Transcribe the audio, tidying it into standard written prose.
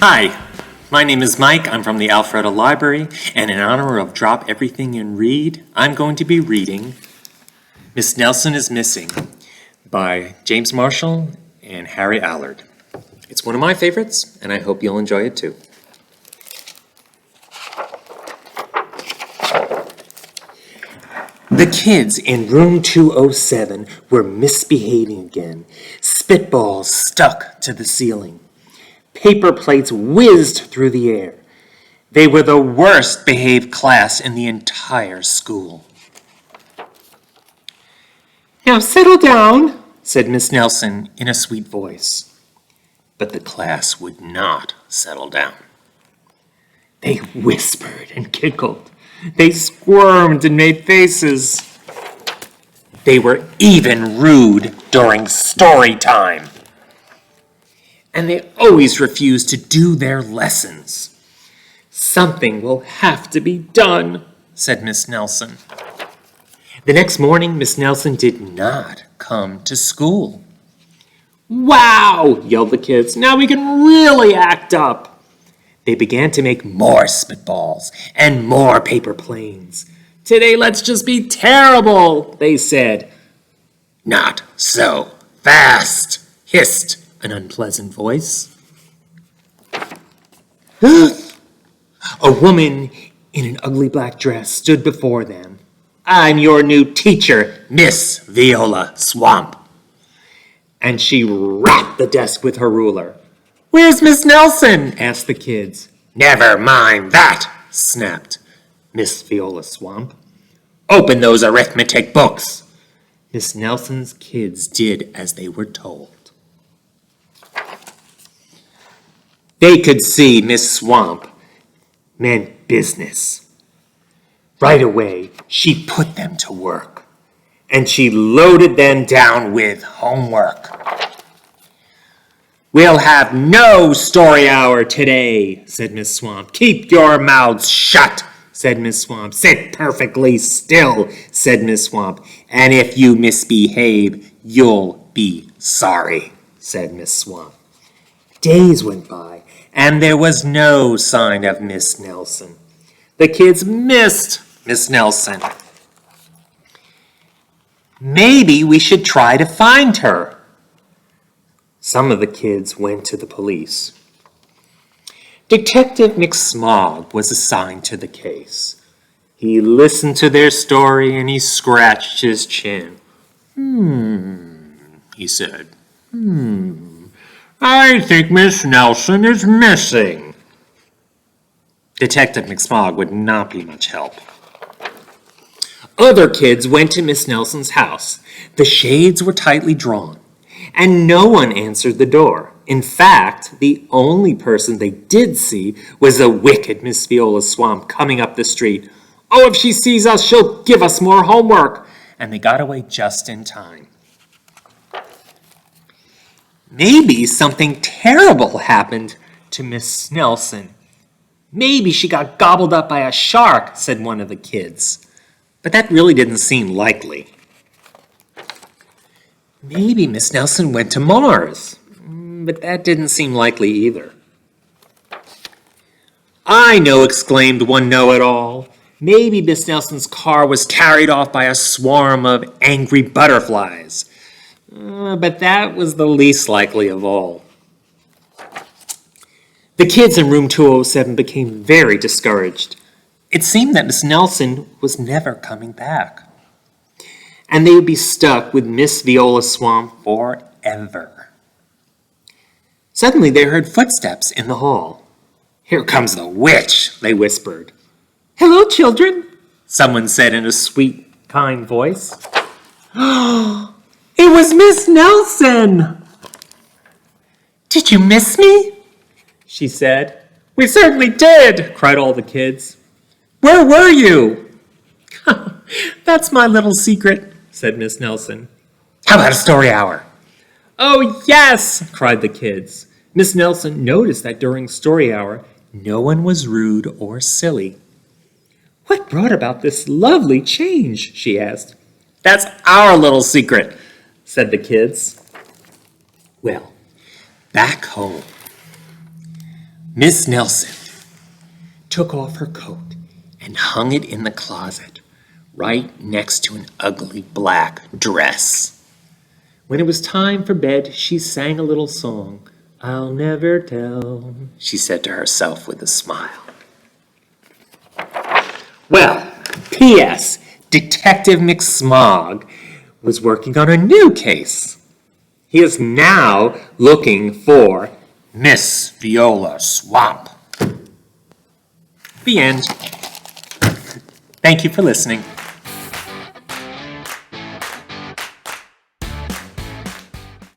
Hi, my name is Mike. I'm from the Alfreda Library, and in honor of Drop Everything and Read, I'm going to be reading Miss Nelson is Missing by James Marshall and Harry Allard. It's one of my favorites, and I hope you'll enjoy it too. The kids in room 207 were misbehaving again. Spitballs stuck to the ceiling. Paper plates whizzed through the air. They were the worst behaved class in the entire school. "Now settle down," said Miss Nelson in a sweet voice. But the class would not settle down. They whispered and giggled. They squirmed and made faces. They were even rude during story time. And they always refused to do their lessons. "Something will have to be done," said Miss Nelson. The next morning, Miss Nelson did not come to school. "Wow!" yelled the kids. "Now we can really act up." They began to make more spitballs and more paper planes. "Today, let's just be terrible," they said. "Not so fast," hissed an unpleasant voice. A woman in an ugly black dress stood before them. "I'm your new teacher, Miss Viola Swamp." And she rapped the desk with her ruler. "Where's Miss Nelson?" asked the kids. "Never mind that," snapped Miss Viola Swamp. "Open those arithmetic books." Miss Nelson's kids did as they were told. They could see Miss Swamp meant business. Right away, she put them to work, and she loaded them down with homework. "We'll have no story hour today," said Miss Swamp. "Keep your mouths shut," said Miss Swamp. "Sit perfectly still," said Miss Swamp. "And if you misbehave, you'll be sorry," said Miss Swamp. Days went by, and there was no sign of Miss Nelson. The kids missed Miss Nelson. "Maybe we should try to find her." Some of the kids went to the police. Detective McSmog was assigned to the case. He listened to their story and he scratched his chin. He said. "I think Miss Nelson is missing." Detective McSmog would not be much help. Other kids went to Miss Nelson's house. The shades were tightly drawn, and no one answered the door. In fact, the only person they did see was the wicked Miss Viola Swamp coming up the street. "Oh, if she sees us, she'll give us more homework." And they got away just in time. Maybe something terrible happened to Miss Nelson. "Maybe she got gobbled up by a shark," said one of the kids. But that really didn't seem likely. "Maybe Miss Nelson went to Mars." But that didn't seem likely either. "I know," exclaimed one know-it-all. "Maybe Miss Nelson's car was carried off by a swarm of angry butterflies." But that was the least likely of all. The kids in room 207 became very discouraged. It seemed that Miss Nelson was never coming back, and they would be stuck with Miss Viola Swamp forever. Suddenly they heard footsteps in the hall. "Here comes the witch," they whispered. "Hello, children," someone said in a sweet, kind voice. It was Miss Nelson! "Did you miss me?" she said. "We certainly did," cried all the kids. "Where were you?" "That's my little secret," said Miss Nelson. "How about a story hour?" "Oh, yes!" cried the kids. Miss Nelson noticed that during story hour, no one was rude or silly. "What brought about this lovely change?" she asked. "That's our little secret," said the kids. Well, back home, Miss Nelson took off her coat and hung it in the closet right next to an ugly black dress. When it was time for bed, she sang a little song. "I'll never tell," she said to herself with a smile. Well, P.S. Detective McSmog was working on a new case. He is now looking for Miss Viola Swamp. The end. Thank you for listening.